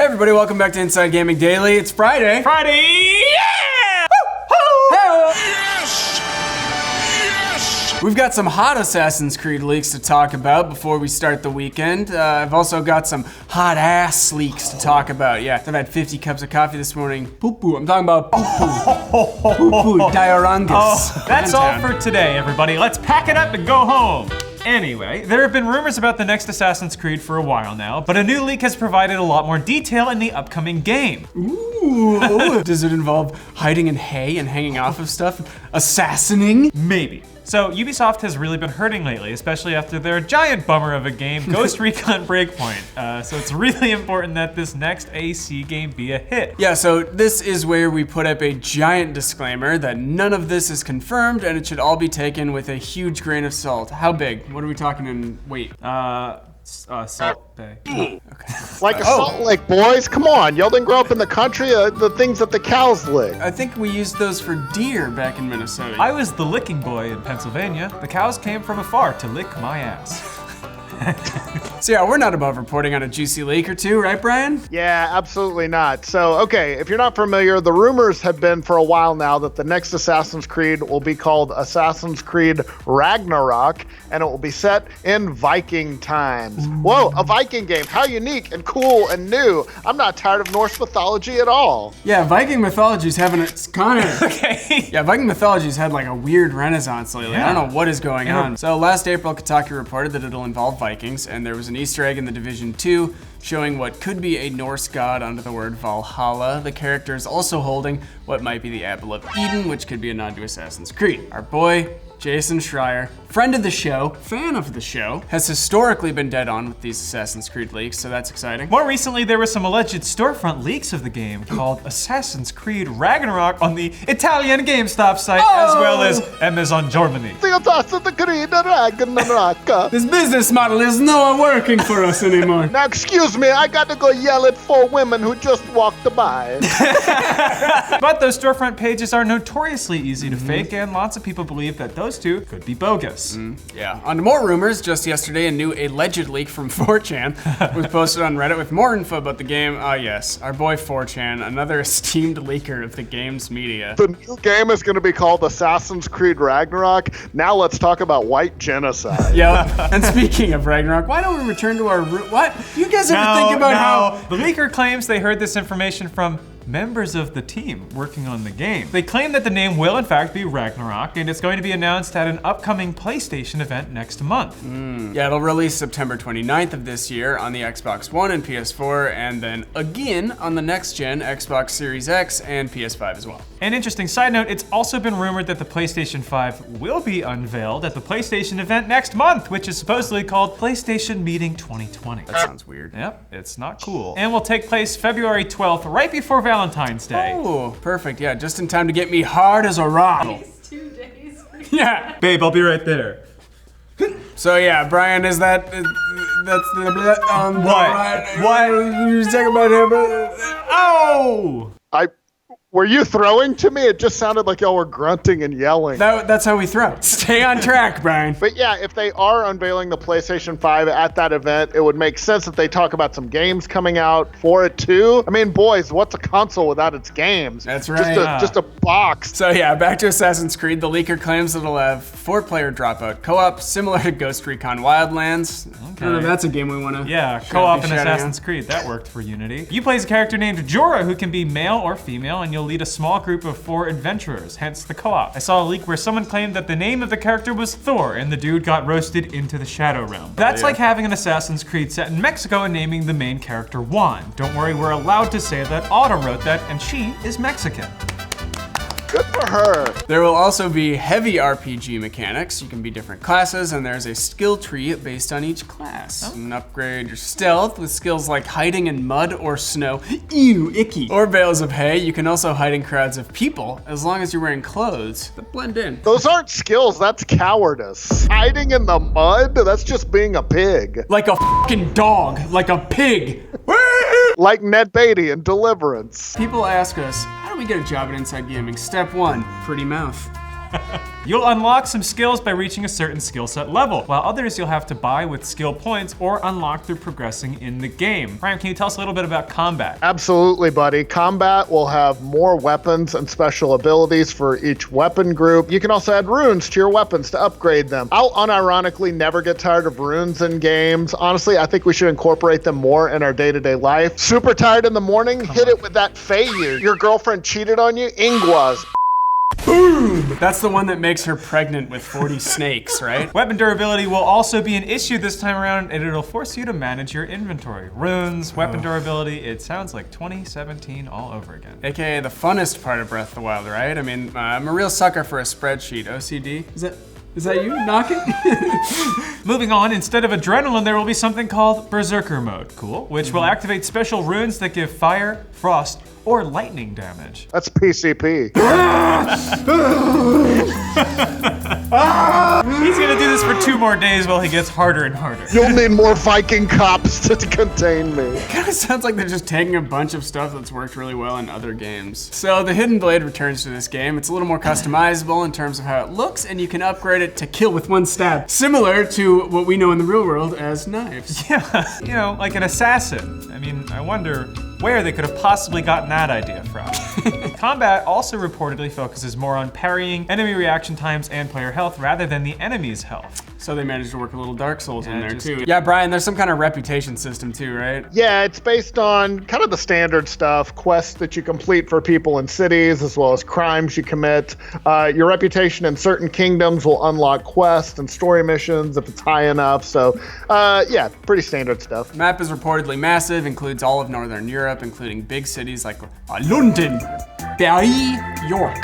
everybody, welcome back to Inside Gaming Daily. It's Friday. Friday! Yeah! Hey! Yes! Yes! We've got some hot Assassin's Creed leaks to talk about before we start the weekend. I've also got some hot ass leaks to talk about. Yeah, I've had 50 cups of coffee this morning. Poo-poo. I'm talking about poo-poo. Poo-poo diorangus. Oh, that's all for today, everybody. Let's pack it up and go home. Anyway, there have been rumors about the next Assassin's Creed for a while now, but a new leak has provided a lot more detail in the upcoming game. Ooh. Does it involve hiding in hay and hanging off of stuff? Assassinating? Maybe. So Ubisoft has really been hurting lately, especially after their giant bummer of a game, Ghost Recon Breakpoint. So it's really important that this next AC game be a hit. Yeah, so this is where we put up a giant disclaimer that none of this is confirmed and it should all be taken with a huge grain of salt. How big? What are we talking in weight? Salt Bay. Okay. Like a Salt Lake, boys. Come on, y'all didn't grow up in the country. The things that the cows lick. I think we used those for deer back in Minnesota. I was the licking boy in Pennsylvania. The cows came from afar to lick my ass. So yeah, we're not above reporting on a juicy leak or two, right, Brian? Yeah, absolutely not. So, okay, if you're not familiar, the rumors have been for a while now that the next Assassin's Creed will be called Assassin's Creed Ragnarok, and it will be set in Viking times. Whoa, a Viking game. How unique and cool and new. I'm not tired of Norse mythology at all. Yeah, Viking mythology's having its kind of... Okay. Yeah, Viking mythology's had like a weird renaissance lately. Yeah. I don't know what is going on. So last April, Kotaku reported that it'll involve Vikings, and there was an Easter egg in the Division 2 showing what could be a Norse god under the word Valhalla. The character is also holding what might be the Apple of Eden, which could be a nod to Assassin's Creed. Our boy, Jason Schreier, friend of the show, fan of the show, has historically been dead on with these Assassin's Creed leaks, so that's exciting. More recently, there were some alleged storefront leaks of the game called Assassin's Creed Ragnarok on the Italian GameStop site, as well as Amazon Germany. The Assassin's Creed Ragnarok. This business model is no working for us anymore. Now, excuse me, I got to go yell at 4 women who just walked by. But those storefront pages are notoriously easy to fake, and lots of people believe that those two could be bogus. Yeah. On to more rumors, just yesterday, a new alleged leak from 4chan was posted on Reddit with more info about the game. Ah, yes, our boy 4chan, another esteemed leaker of the game's media. The new game is going to be called Assassin's Creed Ragnarok. Now let's talk about white genocide. Yep. And speaking of Ragnarok, why don't we return to our root? What? Do you guys ever think about how... The leaker claims they heard this information from members of the team working on the game. They claim that the name will in fact be Ragnarok, and it's going to be announced at an upcoming PlayStation event next month. Yeah, it'll release September 29th of this year on the Xbox One and PS4, and then again on the next gen Xbox Series X and PS5 as well. An interesting side note, it's also been rumored that the PlayStation 5 will be unveiled at the PlayStation event next month, which is supposedly called PlayStation Meeting 2020. That sounds weird. Yep, it's not cool. And will take place February 12th, right before Valentine's Day. Oh, perfect. Yeah, just in time to get me hard as a rock. 2 days. Yeah. Babe, I'll be right there. So yeah, Brian, is that that's the What? You talking about him? Oh! Were you throwing to me? It just sounded like y'all were grunting and yelling. That's how we throw. Stay on track, Brian. But yeah, if they are unveiling the PlayStation 5 at that event, it would make sense that they talk about some games coming out for it too. I mean, boys, what's a console without its games? That's right. Just a box. So yeah, back to Assassin's Creed. The leaker claims that it'll have 4-player dropout co-op, similar to Ghost Recon Wildlands. I don't know if that's a game we want to. Yeah, co-op in Assassin's Creed. That worked for Unity. You play as a character named Jorah, who can be male or female, and you'll lead a small group of 4 adventurers, hence the co-op. I saw a leak where someone claimed that the name of the character was Thor, and the dude got roasted into the Shadow Realm. That's like having an Assassin's Creed set in Mexico and naming the main character Juan. Don't worry, we're allowed to say that Autumn wrote that, and she is Mexican. Good for her. There will also be heavy RPG mechanics. You can be different classes, and there's a skill tree based on each class. You can upgrade your stealth with skills like hiding in mud or snow, ew, icky, or bales of hay. You can also hide in crowds of people, as long as you're wearing clothes that blend in. Those aren't skills, that's cowardice. Hiding in the mud? That's just being a pig. Like a fucking dog, like a pig. Like Ned Beatty in Deliverance. People ask us, how do we get a job at Inside Gaming? Step 1, pretty mouth. You'll unlock some skills by reaching a certain skill set level, while others you'll have to buy with skill points or unlock through progressing in the game. Brian, can you tell us a little bit about combat? Absolutely, buddy. Combat will have more weapons and special abilities for each weapon group. You can also add runes to your weapons to upgrade them. I'll unironically never get tired of runes in games. Honestly, I think we should incorporate them more in our day-to-day life. Super tired in the morning? Hit it with that Feiyu. Your girlfriend cheated on you? Ingwas. Boom! That's the one that makes her pregnant with 40 snakes, right? Weapon durability will also be an issue this time around, and it'll force you to manage your inventory. Runes, weapon durability, it sounds like 2017 all over again. AKA the funnest part of Breath of the Wild, right? I mean, I'm a real sucker for a spreadsheet. OCD? Is that you knocking? Moving on, instead of adrenaline, there will be something called Berserker mode. Cool. Which will activate special runes that give fire, frost, or lightning damage. That's PCP. He's gonna do this for 2 more days while he gets harder and harder. You'll need more Viking cops to contain me. Kind of sounds like they're just taking a bunch of stuff that's worked really well in other games. So the Hidden Blade returns to this game. It's a little more customizable in terms of how it looks, and you can upgrade it to kill with one stab, similar to what we know in the real world as knives. Yeah, you know, like an assassin. I mean, I wonder where they could have possibly gotten that idea from. Combat also reportedly focuses more on parrying, enemy reaction times, and player health rather than the enemy's health. So they managed to work a little Dark Souls in there just- too. Yeah, Brian, there's some kind of reputation system too, right? Yeah, it's based on kind of the standard stuff, quests that you complete for people in cities, as well as crimes you commit. Your reputation in certain kingdoms will unlock quests and story missions if it's high enough. So, yeah, pretty standard stuff. Map is reportedly massive, includes all of Northern Europe, including big cities like London, Paris, York,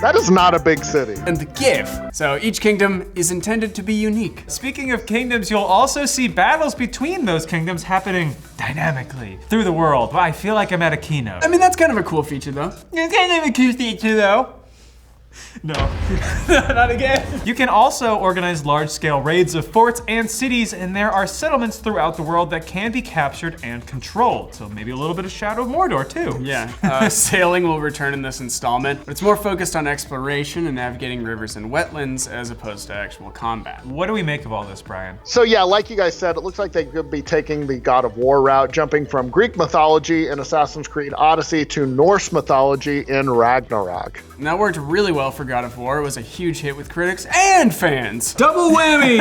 That is not a big city. and the Kiev. So each kingdom is intended to be unique. Speaking of kingdoms, you'll also see battles between those kingdoms happening dynamically through the world. Wow, I feel like I'm at a keynote. I mean, that's kind of a cool feature though. It's kind of a cool feature though. No, not again. You can also organize large-scale raids of forts and cities, and there are settlements throughout the world that can be captured and controlled. So maybe a little bit of Shadow of Mordor too. Yeah, sailing will return in this installment, but it's more focused on exploration and navigating rivers and wetlands as opposed to actual combat. What do we make of all this, Brian? So yeah, like you guys said, it looks like they could be taking the God of War route, jumping from Greek mythology in Assassin's Creed Odyssey to Norse mythology in Ragnarok. And that worked really well for God of War. It was a huge hit with critics and fans. Double whammy!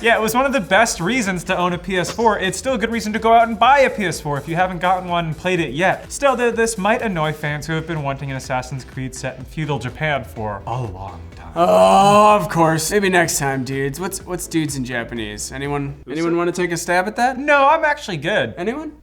Yeah, it was one of the best reasons to own a PS4. It's still a good reason to go out and buy a PS4 if you haven't gotten one and played it yet. Still, this might annoy fans who have been wanting an Assassin's Creed set in feudal Japan for a long time. Oh, of course. Maybe next time, dudes. What's dudes in Japanese? Anyone want to take a stab at that? No, I'm actually good. Anyone?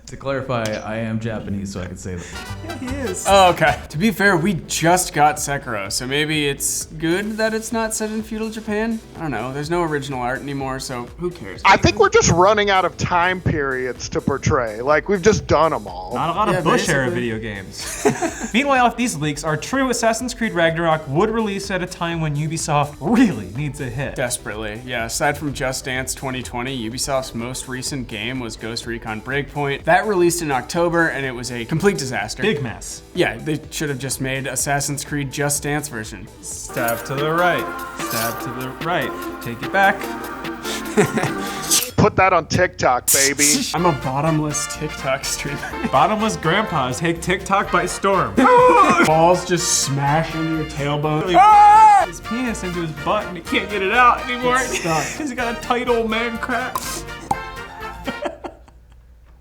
To clarify, I am Japanese, so I can say that. Yeah, he is. Oh, okay. To be fair, we just got Sekiro, so maybe it's good that it's not set in feudal Japan? I don't know. There's no original art anymore, so who cares? I think we're just running out of time periods to portray. Like, we've just done them all. Not a lot of Bush era video games. Meanwhile, if these leaks are true, Assassin's Creed Ragnarok would release at a time when Ubisoft really needs a hit. Desperately, yeah. Aside from Just Dance 2020, Ubisoft's most recent game was Ghost Recon Breakpoint. That released in October, and it was a complete disaster. Big mess. Yeah, they should have just made Assassin's Creed Just Dance version. Stab to the right. Stab to the right. Take it back. Put that on TikTok, baby. I'm a bottomless TikTok streamer. Bottomless grandpas take TikTok by storm. Balls just smash into your tailbone. His penis into his butt and he can't get it out anymore. It's stuck. He's got a tight old man crack.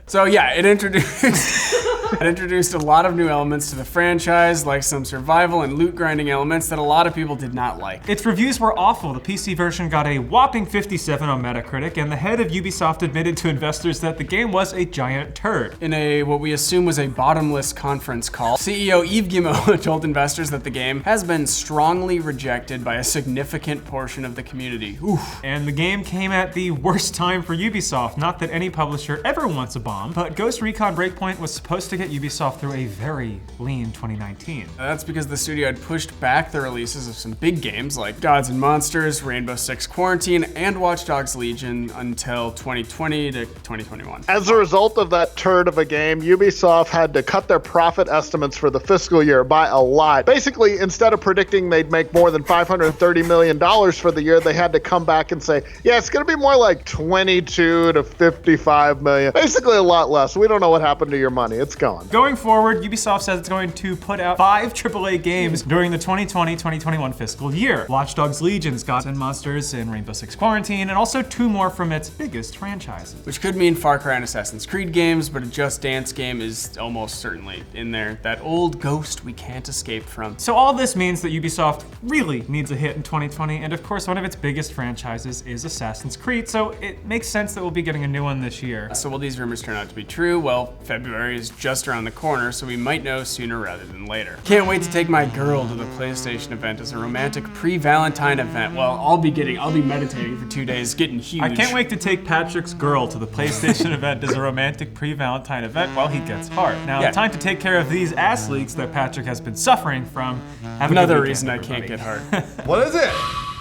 So yeah, it introduced a lot of new elements to the franchise, like some survival and loot grinding elements that a lot of people did not like. Its reviews were awful. The PC version got a whopping 57 on Metacritic, and the head of Ubisoft admitted to investors that the game was a giant turd. In a what we assume was a bottomless conference call, CEO Yves Guillemot told investors that the game has been strongly rejected by a significant portion of the community. Oof. And the game came at the worst time for Ubisoft. Not that any publisher ever wants a bomb, but Ghost Recon Breakpoint was supposed to get Ubisoft through a very lean 2019. That's because the studio had pushed back the releases of some big games like Gods and Monsters, Rainbow Six Quarantine, and Watch Dogs Legion until 2020 to 2021. As a result of that turd of a game, Ubisoft had to cut their profit estimates for the fiscal year by a lot. Basically, instead of predicting they'd make more than $530 million for the year, they had to come back and say, yeah, it's going to be more like 22 to 55 million. Basically a lot less. We don't know what happened to your money. It's gone. Going forward, Ubisoft says it's going to put out 5 AAA games during the 2020-2021 fiscal year. Watch Dogs Legion, Gods and Monsters, and Rainbow Six Quarantine, and also 2 more from its biggest franchises. Which could mean Far Cry and Assassin's Creed games, but a Just Dance game is almost certainly in there. That old ghost we can't escape from. So all this means that Ubisoft really needs a hit in 2020, and of course one of its biggest franchises is Assassin's Creed, so it makes sense that we'll be getting a new one this year. So will these rumors turn out to be true? Well, February is just around the corner, so we might know sooner rather than later. Can't wait to take my girl to the PlayStation event as a romantic pre-Valentine event. Well, I'll be meditating for 2 days, getting huge. I can't wait to take Patrick's girl to the PlayStation event as a romantic pre-Valentine event while he gets hard. Now, Yeah. time to take care of these ass leaks that Patrick has been suffering from. Have a good Another weekend, reason I can't everybody. get hard. What is it?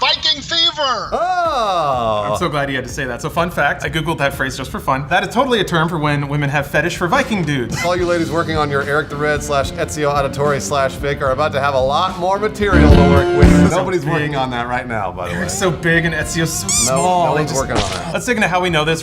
Viking fever! Oh! I'm so glad you had to say that. So fun fact, I googled that phrase just for fun. That is totally a term for when women have fetish for Viking dudes. All you ladies working on your Eric the Red / Ezio Auditore / Vic are about to have a lot more material to work with. Nobody's working on that right now, by the way. So big and Ezio's so small. No one's They just- working on that. Let's dig into how we know this.